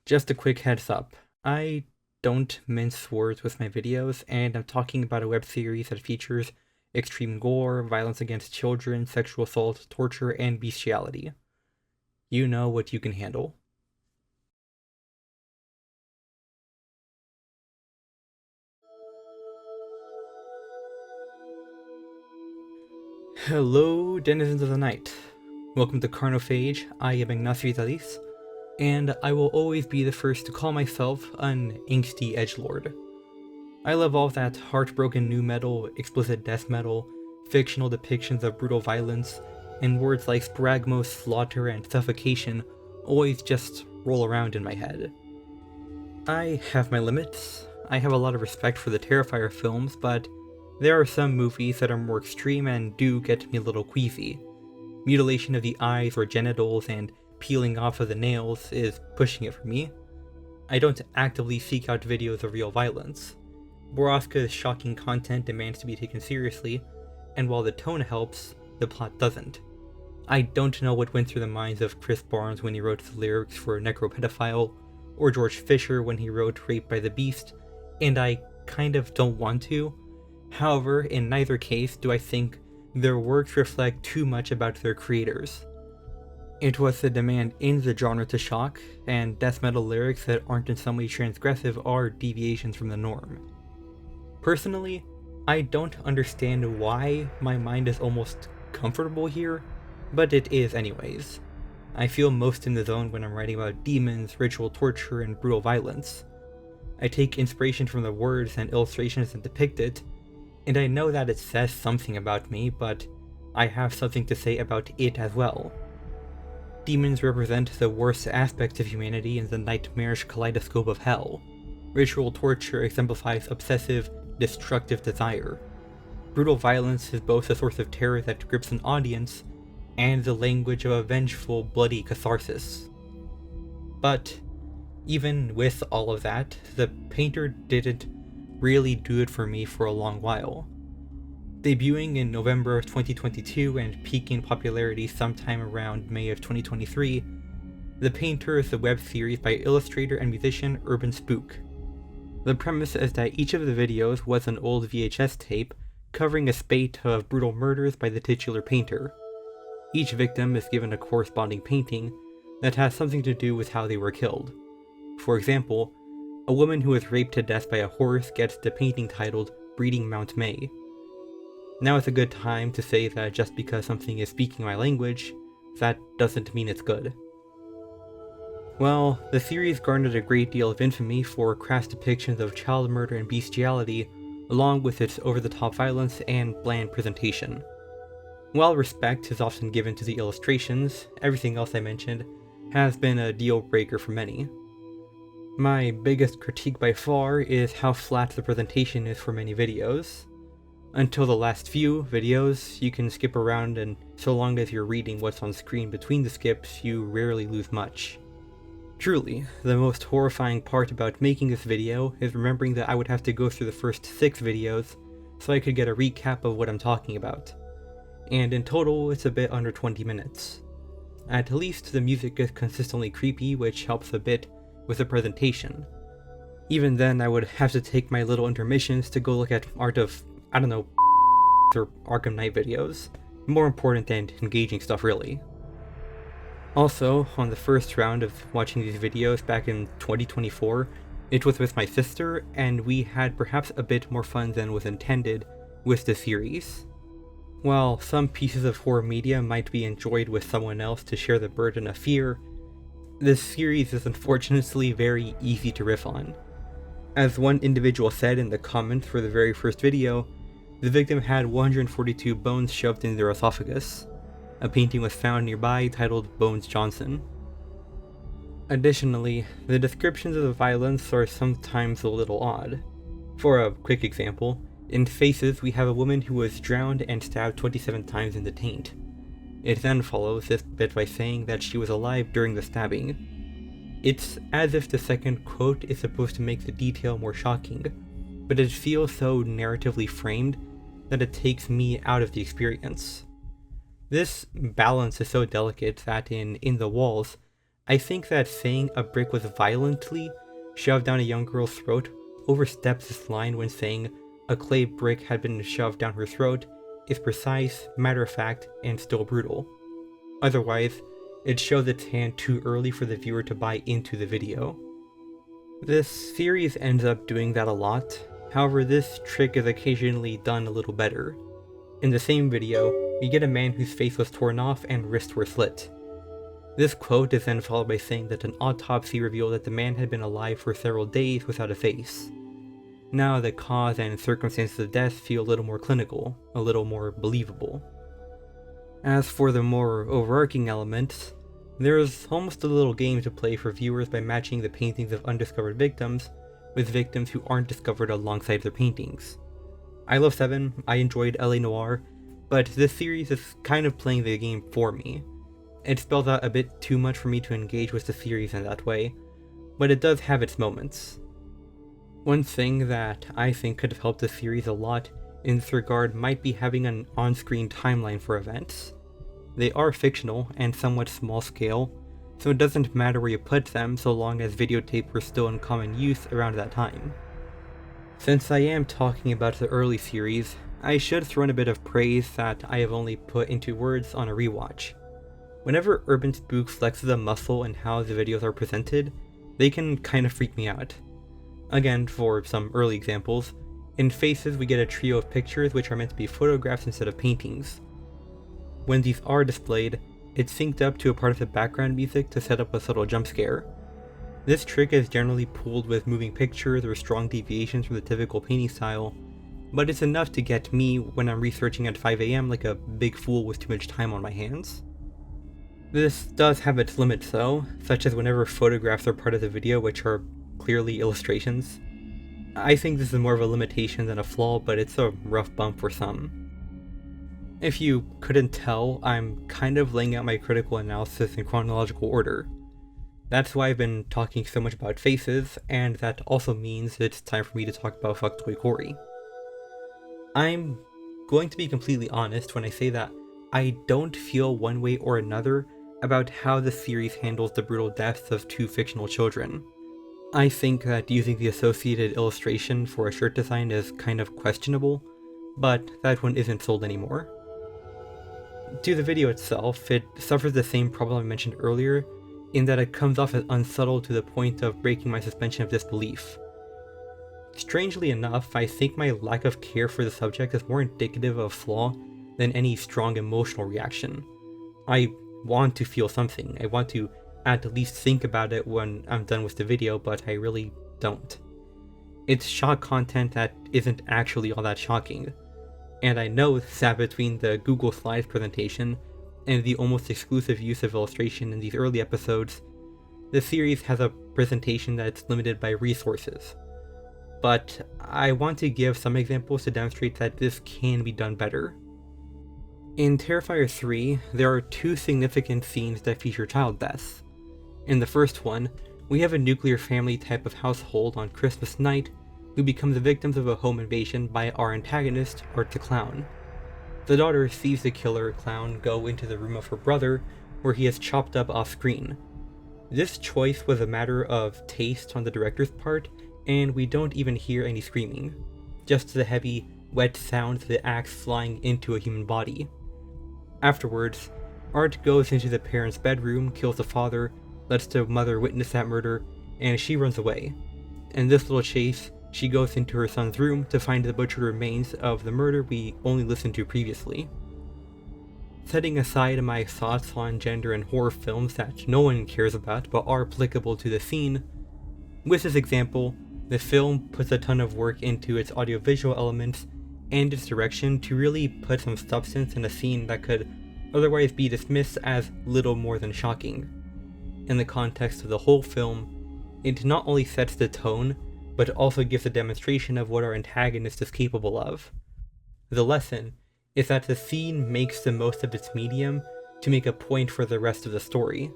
Just a quick heads up, I don't mince words with my videos, and I'm talking about a web series that features extreme gore, violence against children, sexual assault, torture, and bestiality. You know what you can handle. Hello, denizens of the night. Welcome to Carnophage. I am Ignacio Dalis, and I will always be the first to call myself an angsty edgelord. I love all that heartbroken nu metal, explicit death metal, fictional depictions of brutal violence, and words like spragmos, slaughter, and suffocation always just roll around in my head. I have my limits. I have a lot of respect for the Terrifier films, but there are some movies that are more extreme and do get me a little queasy. Mutilation of the eyes or genitals and peeling off of the nails is pushing it for me. I don't actively seek out videos of real violence. Borowska's shocking content demands to be taken seriously, and while the tone helps, the plot doesn't. I don't know what went through the minds of Chris Barnes when he wrote the lyrics for Necropedophile, or George Fisher when he wrote Raped by the Beast, and I kind of don't want to. However, in neither case do I think their works reflect too much about their creators. It was the demand in the genre to shock, and death metal lyrics that aren't in some way transgressive are deviations from the norm. Personally, I don't understand why my mind is almost comfortable here, but it is anyways. I feel most in the zone when I'm writing about demons, ritual torture, and brutal violence. I take inspiration from the words and illustrations that depict it, and I know that it says something about me, but I have something to say about it as well. Demons represent the worst aspects of humanity in the nightmarish kaleidoscope of hell. Ritual torture exemplifies obsessive, destructive desire. Brutal violence is both a source of terror that grips an audience and the language of a vengeful, bloody catharsis. But even with all of that, the painter didn't really do it for me for a long while. Debuting in November of 2022 and peaking in popularity sometime around May of 2023, The Painter is a web series by illustrator and musician Urban Spook. The premise is that each of the videos was an old VHS tape covering a spate of brutal murders by the titular painter. Each victim is given a corresponding painting that has something to do with how they were killed. For example, a woman who was raped to death by a horse gets the painting titled Breeding Mount May. Now is a good time to say that just because something is speaking my language, that doesn't mean it's good. Well, the series garnered a great deal of infamy for crass depictions of child murder and bestiality, along with its over-the-top violence and bland presentation. While respect is often given to the illustrations, everything else I mentioned has been a deal breaker for many. My biggest critique by far is how flat the presentation is for many videos. Until the last few videos, you can skip around, and so long as you're reading what's on screen between the skips, you rarely lose much. Truly, the most horrifying part about making this video is remembering that I would have to go through the first 6 videos so I could get a recap of what I'm talking about. And in total, it's a bit under 20 minutes. At least the music is consistently creepy, which helps a bit with the presentation. Even then, I would have to take my little intermissions to go look at art of, I don't know, or Arkham Knight videos. More important than engaging stuff, really. Also, on the first round of watching these videos back in 2024, it was with my sister, and we had perhaps a bit more fun than was intended with the series. While some pieces of horror media might be enjoyed with someone else to share the burden of fear, this series is unfortunately very easy to riff on. As one individual said in the comments for the very first video, the victim had 142 bones shoved in their esophagus. A painting was found nearby titled Bones Johnson. Additionally, the descriptions of the violence are sometimes a little odd. For a quick example, in Faces we have a woman who was drowned and stabbed 27 times in the taint. It then follows this bit by saying that she was alive during the stabbing. It's as if the second quote is supposed to make the detail more shocking, but it feels so narratively framed that it takes me out of the experience. This balance is so delicate that in the Walls, I think that saying a brick was violently shoved down a young girl's throat oversteps this line when saying a clay brick had been shoved down her throat is precise, matter-of-fact, and still brutal. Otherwise, it shows its hand too early for the viewer to buy into the video. This series ends up doing that a lot, however this trick is occasionally done a little better. In the same video, we get a man whose face was torn off and wrists were slit. This quote is then followed by saying that an autopsy revealed that the man had been alive for several days without a face. Now the cause and circumstances of death feel a little more clinical, a little more believable. As for the more overarching elements, there's almost a little game to play for viewers by matching the paintings of undiscovered victims with victims who aren't discovered alongside their paintings. I love Seven, I enjoyed LA Noire, but this series is kind of playing the game for me. It spells out a bit too much for me to engage with the series in that way, but it does have its moments. One thing that I think could have helped the series a lot in this regard might be having an on-screen timeline for events. They are fictional and somewhat small scale, so it doesn't matter where you put them so long as videotape were still in common use around that time. Since I am talking about the early series, I should throw in a bit of praise that I have only put into words on a rewatch. Whenever Urban Spook flexes a muscle in how the videos are presented, they can kind of freak me out. Again, for some early examples, in Faces we get a trio of pictures which are meant to be photographs instead of paintings. When these are displayed, it's synced up to a part of the background music to set up a subtle jump scare. This trick is generally pulled with moving pictures or strong deviations from the typical painting style, but it's enough to get me when I'm researching at 5 AM like a big fool with too much time on my hands. This does have its limits though, such as whenever photographs are part of the video which are clearly illustrations. I think this is more of a limitation than a flaw, but it's a rough bump for some. If you couldn't tell, I'm kind of laying out my critical analysis in chronological order. That's why I've been talking so much about Faces, and that also means it's time for me to talk about Fuckboy Cory. I'm going to be completely honest when I say that I don't feel one way or another about how the series handles the brutal deaths of two fictional children. I think that using the associated illustration for a shirt design is kind of questionable, but that one isn't sold anymore. To the video itself, it suffers the same problem I mentioned earlier, in that it comes off as unsubtle to the point of breaking my suspension of disbelief. Strangely enough, I think my lack of care for the subject is more indicative of a flaw than any strong emotional reaction. I want to feel something, I want to at least think about it when I'm done with the video, but I really don't. It's shock content that isn't actually all that shocking, and I know that between the Google Slides presentation and the almost exclusive use of illustration in these early episodes, the series has a presentation that's limited by resources. But I want to give some examples to demonstrate that this can be done better. In Terrifier 3, there are two significant scenes that feature child deaths. In the first one, we have a nuclear family type of household on Christmas night who become the victims of a home invasion by our antagonist, Art the Clown. The daughter sees the killer clown go into the room of her brother, where he is chopped up off screen. This choice was a matter of taste on the director's part, and we don't even hear any screaming, just the heavy, wet sounds of the axe flying into a human body. Afterwards, Art goes into the parents' bedroom, kills the father, lets the mother witness that murder, and she runs away. In this little chase, she goes into her son's room to find the butchered remains of the murder we only listened to previously. Setting aside my thoughts on gender and horror films that no one cares about but are applicable to the scene, with this example, the film puts a ton of work into its audiovisual elements and its direction to really put some substance in a scene that could otherwise be dismissed as little more than shocking. In the context of the whole film, it not only sets the tone, but also gives a demonstration of what our antagonist is capable of. The lesson is that the scene makes the most of its medium to make a point for the rest of the story.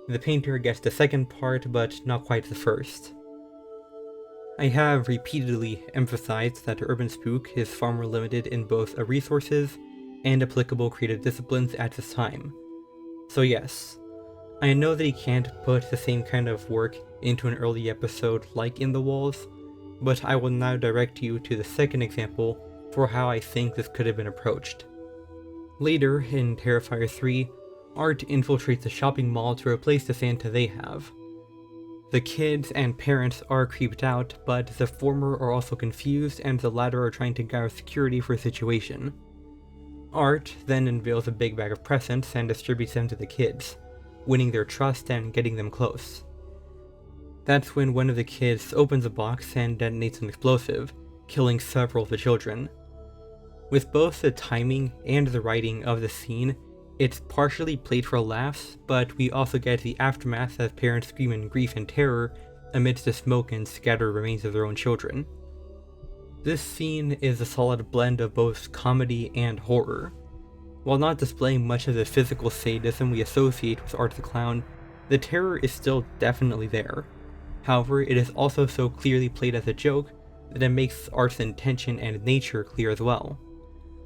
The painter gets the second part, but not quite the first. I have repeatedly emphasized that Urban Spook is far more limited in both resources and applicable creative disciplines at this time. So yes, I know that he can't put the same kind of work into an early episode like In the Walls, but I will now direct you to the second example for how I think this could have been approached. Later, in Terrifier 3, Art infiltrates a shopping mall to replace the Santa they have. The kids and parents are creeped out, but the former are also confused and the latter are trying to gather security for the situation. Art then unveils a big bag of presents and distributes them to the kids, winning their trust and getting them close. That's when one of the kids opens a box and detonates an explosive, killing several of the children. With both the timing and the writing of the scene, it's partially played for laughs, but we also get the aftermath as parents scream in grief and terror amidst the smoke and scattered remains of their own children. This scene is a solid blend of both comedy and horror. While not displaying much of the physical sadism we associate with Art the Clown, the terror is still definitely there. However, it is also so clearly played as a joke that it makes Art's intention and nature clear as well.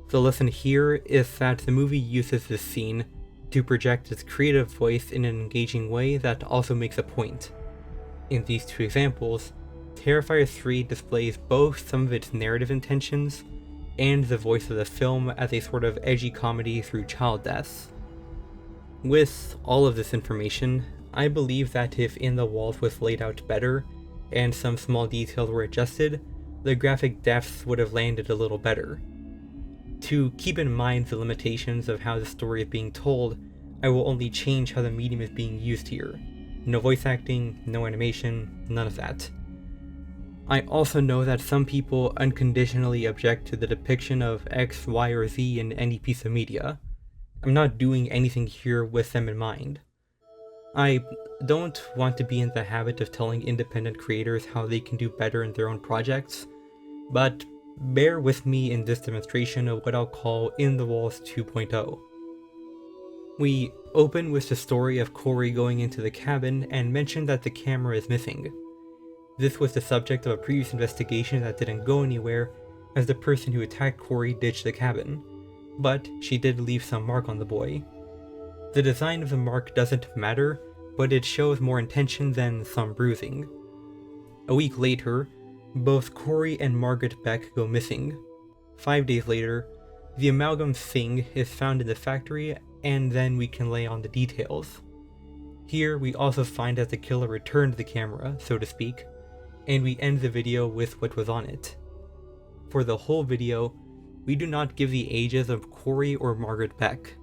The lesson here is that the movie uses this scene to project its creative voice in an engaging way that also makes a point. In these two examples, Terrifier 3 displays both some of its narrative intentions and the voice of the film as a sort of edgy comedy through child deaths. With all of this information, I believe that if In the Walls was laid out better, and some small details were adjusted, the graphic depths would have landed a little better. To keep in mind the limitations of how the story is being told, I will only change how the medium is being used here. No voice acting, no animation, none of that. I also know that some people unconditionally object to the depiction of X, Y, or Z in any piece of media. I'm not doing anything here with them in mind. I don't want to be in the habit of telling independent creators how they can do better in their own projects, but bear with me in this demonstration of what I'll call In the Walls 2.0. We open with the story of Corey going into the cabin and mention that the camera is missing. This was the subject of a previous investigation that didn't go anywhere, as the person who attacked Corey ditched the cabin, but she did leave some mark on the boy. The design of the mark doesn't matter, but it shows more intention than some bruising. A week later, both Corey and Margaret Beck go missing. 5 days later, the amalgam thing is found in the factory, and then we can lay on the details. Here we also find that the killer returned the camera, so to speak, and we end the video with what was on it. For the whole video, we do not give the ages of Corey or Margaret Beck.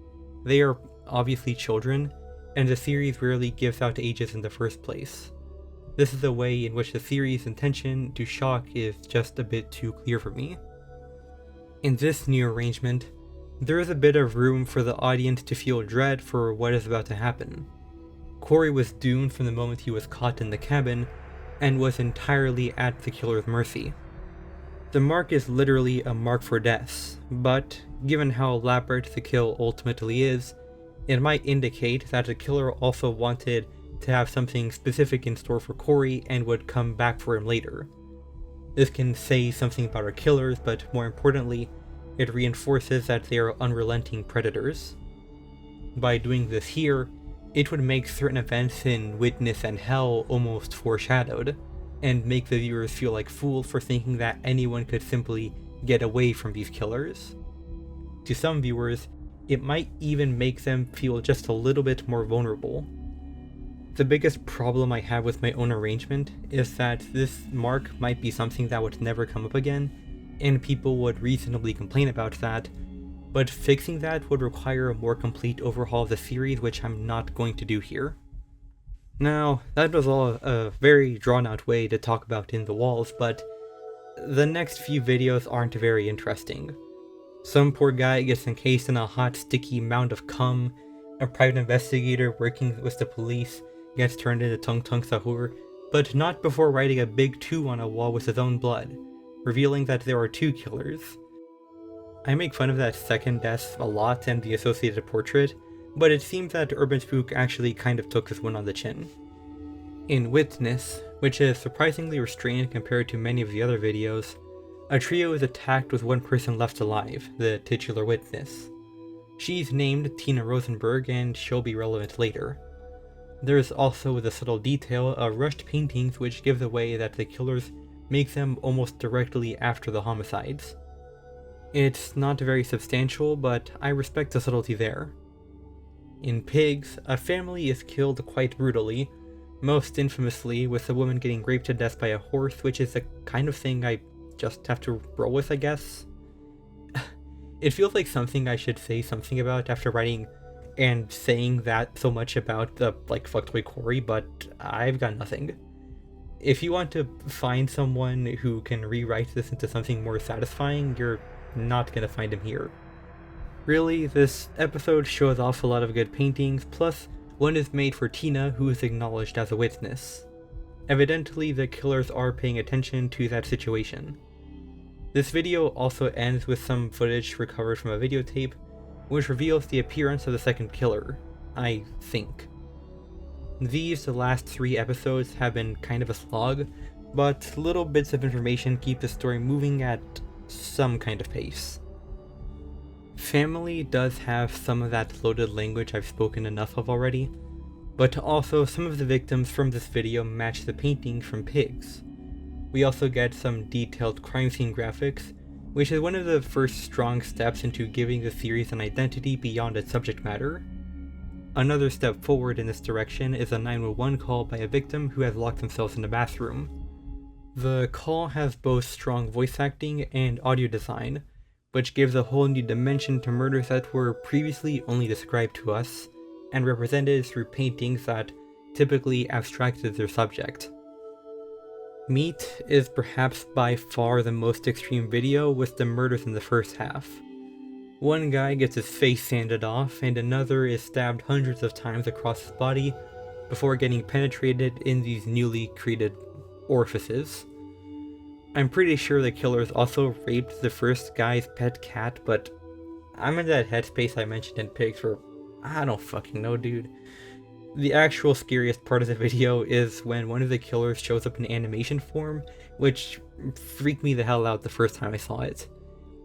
They are obviously children, and the series rarely gives out ages in the first place. This is a way in which the series' intention to shock is just a bit too clear for me. In this new arrangement, there is a bit of room for the audience to feel dread for what is about to happen. Corey was doomed from the moment he was caught in the cabin, and was entirely at the killer's mercy. The mark is literally a mark for death, but given how elaborate the kill ultimately is, it might indicate that the killer also wanted to have something specific in store for Corey and would come back for him later. This can say something about our killers, but more importantly, it reinforces that they are unrelenting predators. By doing this here, it would make certain events in Witness and Hell almost foreshadowed, and make the viewers feel like fools for thinking that anyone could simply get away from these killers. To some viewers, it might even make them feel just a little bit more vulnerable. The biggest problem I have with my own arrangement is that this mark might be something that would never come up again, and people would reasonably complain about that, but fixing that would require a more complete overhaul of the series, which I'm not going to do here. Now, that was all a very drawn out way to talk about In the Walls, but the next few videos aren't very interesting. Some poor guy gets encased in a hot, sticky mound of cum, a private investigator working with the police gets turned into Tung Tung Sahur, but not before writing a big 2 on a wall with his own blood, revealing that there are 2 killers. I make fun of that second death a lot and the associated portrait, but it seems that Urban Spook actually kind of took this one on the chin. In Witness, which is surprisingly restrained compared to many of the other videos, a trio is attacked with one person left alive, the titular witness. She's named Tina Rosenberg and she'll be relevant later. There's also the subtle detail of rushed paintings which gives away that the killers make them almost directly after the homicides. It's not very substantial, but I respect the subtlety there. In Pigs, a family is killed quite brutally, most infamously with a woman getting raped to death by a horse, which is the kind of thing I just have to roll with, I guess. It feels like something I should say something about after writing and saying that so much about the, fuckboy Corey, but I've got nothing. If you want to find someone who can rewrite this into something more satisfying, you're not gonna find him here. Really, this episode shows off a lot of good paintings, plus one is made for Tina, who is acknowledged as a witness. Evidently, the killers are paying attention to that situation. This video also ends with some footage recovered from a videotape, which reveals the appearance of the second killer, I think. These last 3 episodes have been kind of a slog, but little bits of information keep the story moving at some kind of pace. Family does have some of that loaded language I've spoken enough of already, but also some of the victims from this video match the paintings from Pigs. We also get some detailed crime scene graphics, which is one of the first strong steps into giving the series an identity beyond its subject matter. Another step forward in this direction is a 911 call by a victim who has locked themselves in a bathroom. The call has both strong voice acting and audio design, which gives a whole new dimension to murders that were previously only described to us, and represented through paintings that typically abstracted their subject. Meat is perhaps by far the most extreme video, with the murders in the first half. One guy gets his face sanded off, and another is stabbed hundreds of times across his body before getting penetrated in these newly created orifices. I'm pretty sure the killers also raped the first guy's pet cat, but I'm in that headspace I mentioned in Pigs where I don't fucking know, dude. The actual scariest part of the video is when one of the killers shows up in animation form, which freaked me the hell out the first time I saw it.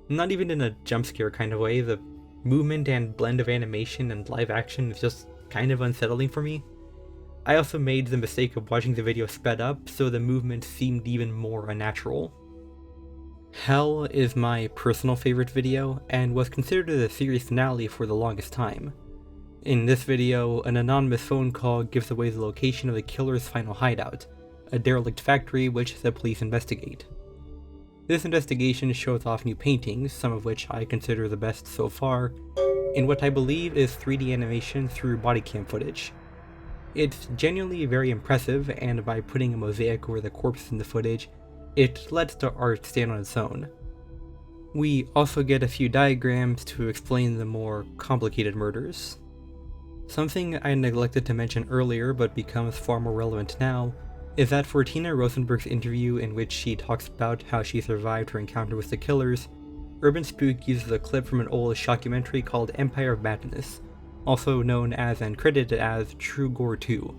Not even in a jump scare kind of way, the movement and blend of animation and live action is just kind of unsettling for me. I also made the mistake of watching the video sped up, so the movement seemed even more unnatural. Hell is my personal favorite video, and was considered the series finale for the longest time. In this video, an anonymous phone call gives away the location of the killer's final hideout, a derelict factory which the police investigate. This investigation shows off new paintings, some of which I consider the best so far, in what I believe is 3D animation through body cam footage. It's genuinely very impressive, and by putting a mosaic over the corpses in the footage, it lets the art stand on its own. We also get a few diagrams to explain the more complicated murders. Something I neglected to mention earlier but becomes far more relevant now is that for Tina Rosenberg's interview, in which she talks about how she survived her encounter with the killers, Urban Spook uses a clip from an old shockumentary called Empire of Madness, also known as and credited as True Gore 2.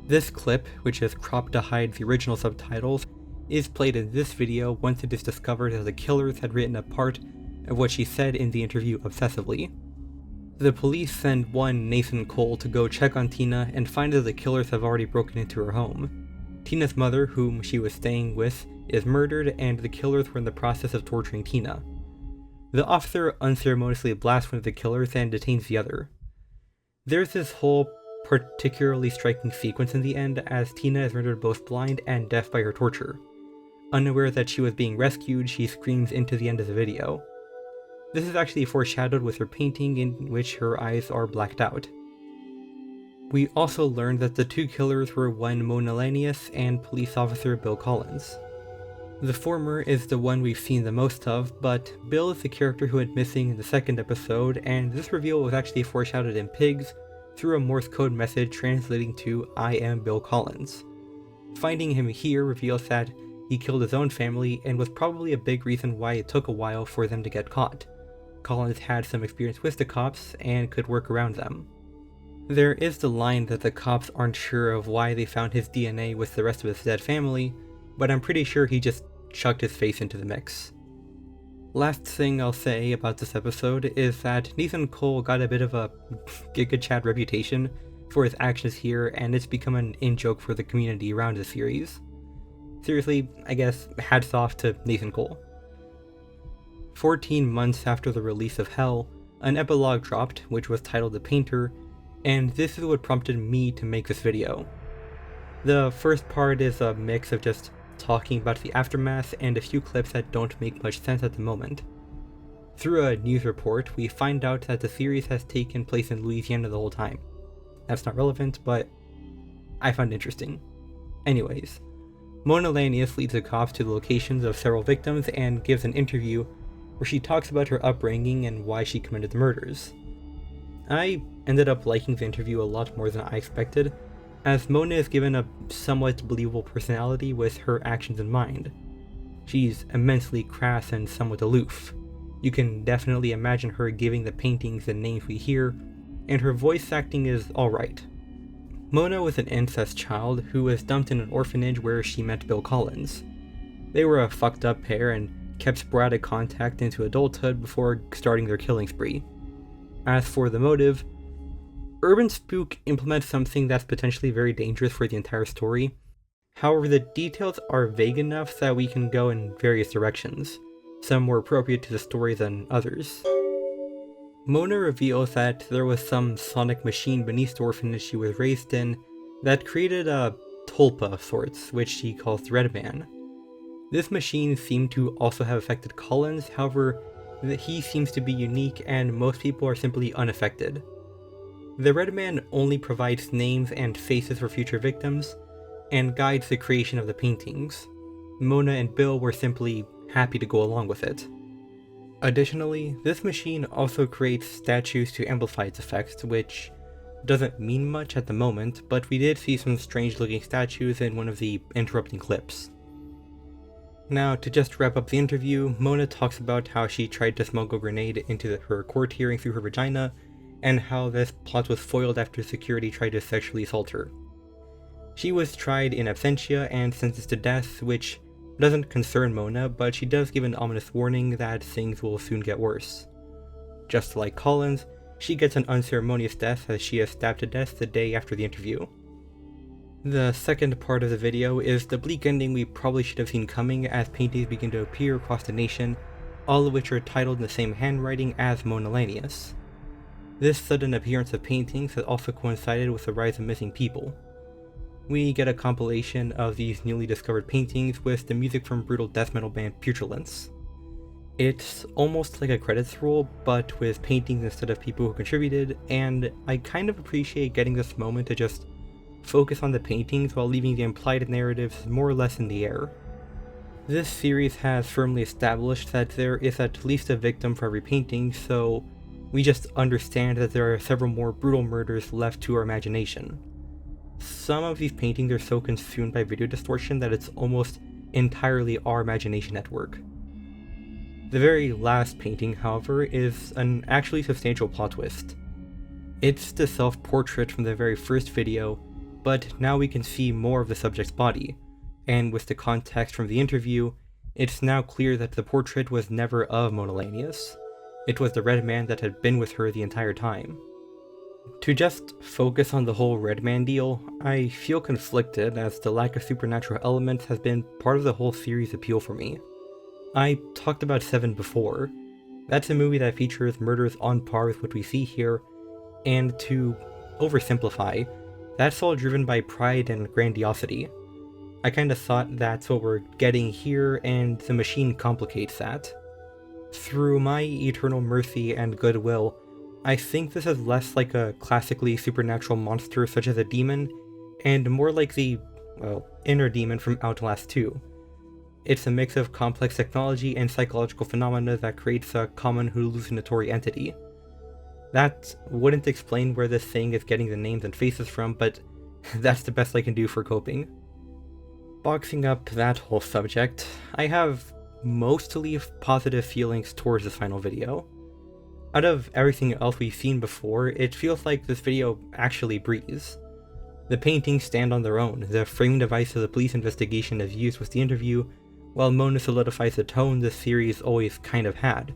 This clip, which is cropped to hide the original subtitles, is played in this video once it is discovered that the killers had written a part of what she said in the interview obsessively. The police send one Nathan Cole to go check on Tina and find that the killers have already broken into her home. Tina's mother, whom she was staying with, is murdered, and the killers were in the process of torturing Tina. The officer unceremoniously blasts one of the killers and detains the other. There's this whole particularly striking sequence in the end as Tina is rendered both blind and deaf by her torture. Unaware that she was being rescued, she screams into the end of the video. This is actually foreshadowed with her painting in which her eyes are blacked out. We also learned that the 2 killers were one Mona Lanius and police officer Bill Collins. The former is the one we've seen the most of, but Bill is the character who went missing in the second episode, and this reveal was actually foreshadowed in Pigs through a Morse code message translating to "I am Bill Collins." Finding him here reveals that he killed his own family and was probably a big reason why it took a while for them to get caught. Collins had some experience with the cops and could work around them. There is the line that the cops aren't sure of why they found his DNA with the rest of his dead family, but I'm pretty sure he just chucked his face into the mix. Last thing I'll say about this episode is that Nathan Cole got a bit of a Giga Chad reputation for his actions here, and it's become an in-joke for the community around the series. Seriously, I guess hats off to Nathan Cole. 14 months after the release of Hell, an epilogue dropped, which was titled The Painter, and this is what prompted me to make this video. The first part is a mix of just talking about the aftermath and a few clips that don't make much sense at the moment. Through a news report, we find out that the series has taken place in Louisiana the whole time. That's not relevant, but I found it interesting. Anyways, Mona Lanius leads the cops to the locations of several victims and gives an interview where she talks about her upbringing and why she committed the murders. I ended up liking the interview a lot more than I expected, as Mona is given a somewhat believable personality with her actions in mind. She's immensely crass and somewhat aloof. You can definitely imagine her giving the paintings the names we hear, and her voice acting is alright. Mona was an incest child who was dumped in an orphanage where she met Bill Collins. They were a fucked up pair and kept sporadic contact into adulthood before starting their killing spree. As for the motive, Urban Spook implements something that's potentially very dangerous for the entire story. However, the details are vague enough that we can go in various directions, some more appropriate to the story than others. Mona reveals that there was some sonic machine beneath the orphanage she was raised in that created a tulpa of sorts, which she calls the Red Man. This machine seemed to also have affected Collins, however, he seems to be unique and most people are simply unaffected. The Red Man only provides names and faces for future victims, and guides the creation of the paintings. Mona and Bill were simply happy to go along with it. Additionally, this machine also creates statues to amplify its effects, which doesn't mean much at the moment, but we did see some strange looking statues in one of the interrupting clips. Now, to just wrap up the interview, Mona talks about how she tried to smuggle a grenade into her court hearing through her vagina, and how this plot was foiled after security tried to sexually assault her. She was tried in absentia and sentenced to death, which doesn't concern Mona, but she does give an ominous warning that things will soon get worse. Just like Collins, she gets an unceremonious death as she is stabbed to death the day after the interview. The second part of the video is the bleak ending we probably should have seen coming as paintings begin to appear across the nation, all of which are titled in the same handwriting as Mona Lanius. This sudden appearance of paintings has also coincided with the rise of missing people. We get a compilation of these newly discovered paintings with the music from brutal death metal band Putrilence. It's almost like a credits roll, but with paintings instead of people who contributed, and I kind of appreciate getting this moment to just focus on the paintings while leaving the implied narratives more or less in the air. This series has firmly established that there is at least a victim for every painting, so we just understand that there are several more brutal murders left to our imagination. Some of these paintings are so consumed by video distortion that it's almost entirely our imagination at work. The very last painting, however, is an actually substantial plot twist. It's the self-portrait from the very first video, but now we can see more of the subject's body, and with the context from the interview, it's now clear that the portrait was never of Mona Lanius. It was the Red Man that had been with her the entire time. To just focus on the whole Red Man deal, I feel conflicted as the lack of supernatural elements has been part of the whole series' appeal for me. I talked about Seven before. That's a movie that features murders on par with what we see here, and to oversimplify, that's all driven by pride and grandiosity. I kinda thought that's what we're getting here, and the machine complicates that. Through my eternal mercy and goodwill, I think this is less like a classically supernatural monster such as a demon, and more like the, inner demon from Outlast 2. It's a mix of complex technology and psychological phenomena that creates a common hallucinatory entity. That wouldn't explain where this thing is getting the names and faces from, but that's the best I can do for coping. Boxing up that whole subject, I have mostly positive feelings towards this final video. Out of everything else we've seen before, it feels like this video actually breathes. The paintings stand on their own, the framing device of the police investigation is used with the interview, while Mona solidifies the tone this series always kind of had.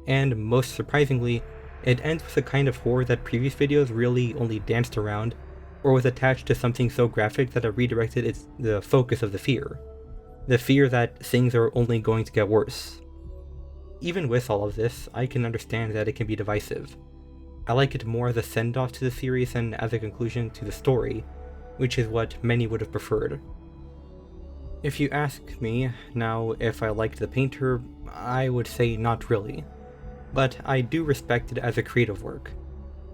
And most surprisingly, it ends with a kind of horror that previous videos really only danced around, or was attached to something so graphic that it redirected the focus of the fear. The fear that things are only going to get worse. Even with all of this, I can understand that it can be divisive. I like it more as a send-off to the series than as a conclusion to the story, which is what many would have preferred. If you ask me now if I liked The Painter, I would say not really. But I do respect it as a creative work.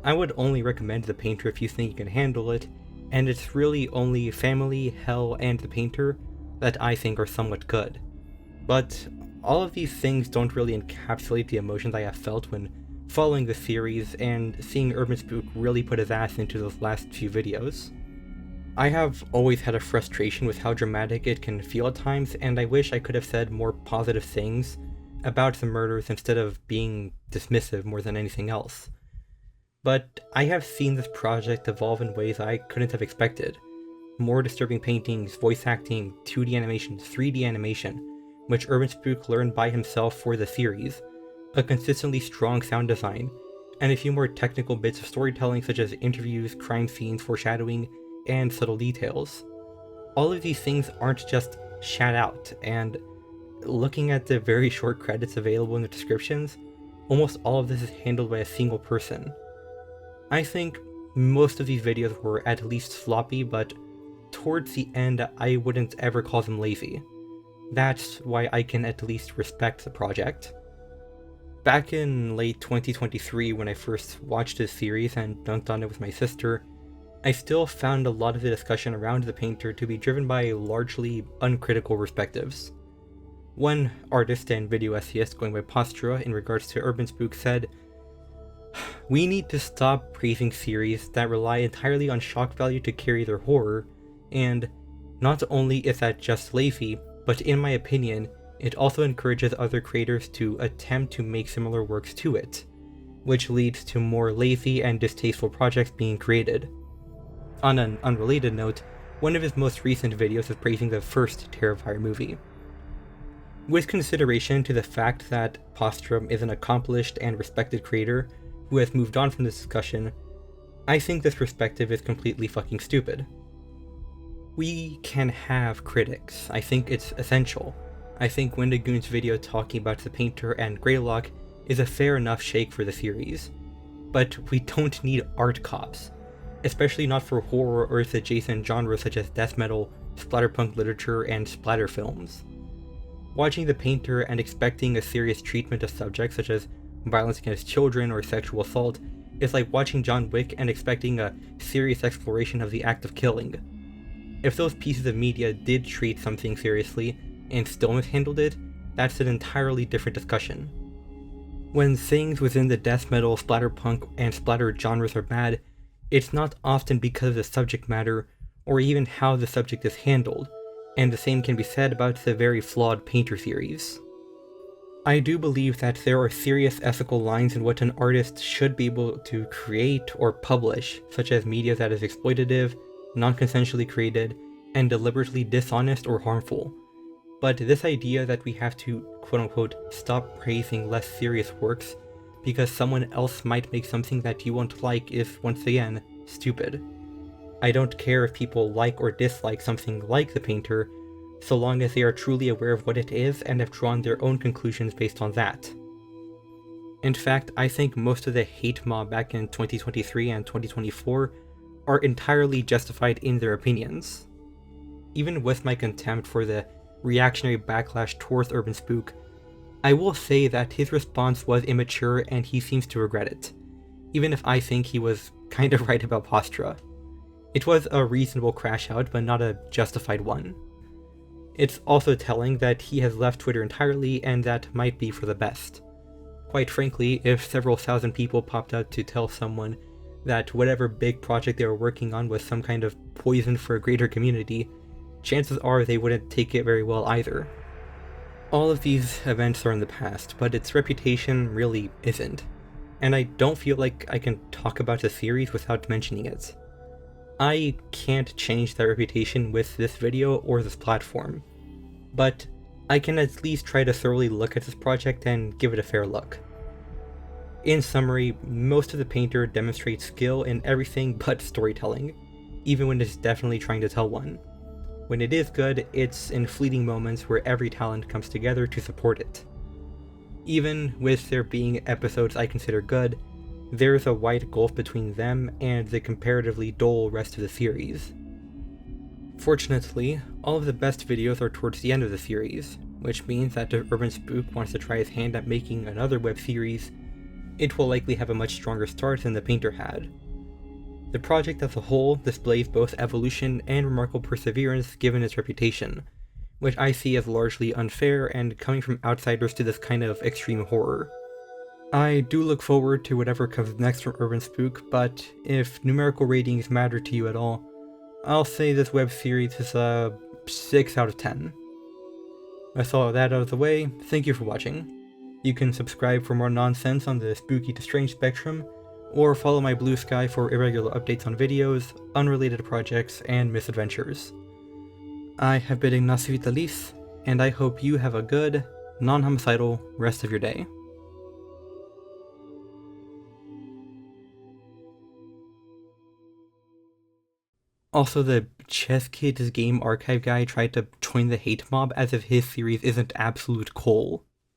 I would only recommend The Painter if you think you can handle it, and it's really only Family, Hell, and The Painter that I think are somewhat good. But all of these things don't really encapsulate the emotions I have felt when following the series and seeing Urban Spook really put his ass into those last few videos. I have always had a frustration with how dramatic it can feel at times, and I wish I could have said more positive things about the murders instead of being dismissive more than anything else. But I have seen this project evolve in ways I couldn't have expected. More disturbing paintings, voice acting, 2D animation, 3D animation, which Urban Spook learned by himself for the series, a consistently strong sound design, and a few more technical bits of storytelling such as interviews, crime scenes, foreshadowing, and subtle details. All of these things aren't just shat out, and looking at the very short credits available in the descriptions, almost all of this is handled by a single person. I think most of these videos were at least sloppy, but towards the end I wouldn't ever call them lazy. That's why I can at least respect the project. Back in late 2023 when I first watched this series and dunked on it with my sister, I still found a lot of the discussion around The Painter to be driven by largely uncritical perspectives. One artist and video essayist going by Postura in regards to Urban Spook said, "We need to stop praising series that rely entirely on shock value to carry their horror, and not only is that just lazy, but in my opinion, it also encourages other creators to attempt to make similar works to it, which leads to more lazy and distasteful projects being created." On an unrelated note, one of his most recent videos is praising the first Terrifier movie. With consideration to the fact that Postura is an accomplished and respected creator who has moved on from this discussion, I think this perspective is completely fucking stupid. We can have critics. I think it's essential. I think Wendigoon's video talking about The Painter and Greylock is a fair enough shake for the series. But we don't need art cops, especially not for horror or its adjacent genres such as death metal, splatterpunk literature, and splatter films. Watching The Painter and expecting a serious treatment of subjects such as violence against children or sexual assault is like watching John Wick and expecting a serious exploration of the act of killing. If those pieces of media did treat something seriously and still mishandled it, that's an entirely different discussion. When things within the death metal, splatterpunk, and splatter genres are bad, it's not often because of the subject matter or even how the subject is handled, and the same can be said about the very flawed Painter series. I do believe that there are serious ethical lines in what an artist should be able to create or publish, such as media that is exploitative, non-consensually created, and deliberately dishonest or harmful. But this idea that we have to quote-unquote stop praising less serious works because someone else might make something that you won't like is, once again, stupid. I don't care if people like or dislike something like The Painter, so long as they are truly aware of what it is and have drawn their own conclusions based on that. In fact, I think most of the hate mob back in 2023 and 2024 are entirely justified in their opinions. Even with my contempt for the reactionary backlash towards Urban Spook, I will say that his response was immature and he seems to regret it, even if I think he was kind of right about Postura. It was a reasonable crash out, but not a justified one. It's also telling that he has left Twitter entirely, and that might be for the best. Quite frankly, if several thousand people popped out to tell someone that whatever big project they were working on was some kind of poison for a greater community, chances are they wouldn't take it very well either. All of these events are in the past, but its reputation really isn't, and I don't feel like I can talk about the series without mentioning it. I can't change that reputation with this video or this platform, but I can at least try to thoroughly look at this project and give it a fair look. In summary, most of The Painter demonstrates skill in everything but storytelling. even when it's definitely trying to tell one. When it is good, it's in fleeting moments where every talent comes together to support it. Even with there being episodes I consider good, there's a wide gulf between them and the comparatively dull rest of the series. Fortunately, all of the best videos are towards the end of the series, which means that if Urban Spook wants to try his hand at making another web series, it will likely have a much stronger start than The Painter had. The project as a whole displays both evolution and remarkable perseverance given its reputation, which I see as largely unfair and coming from outsiders to this kind of extreme horror. I do look forward to whatever comes next from Urban Spook, but if numerical ratings matter to you at all, I'll say this web series is a 6 out of 10. With all of that out of the way, thank you for watching. You can subscribe for more nonsense on the spooky to strange spectrum, or follow my Blue Sky for irregular updates on videos, unrelated projects, and misadventures. I have been Ignacio Vitaliz, and I hope you have a good, non-homicidal rest of your day. Also, the Chess Kids game archive guy tried to join the hate mob as if his series isn't absolute coal.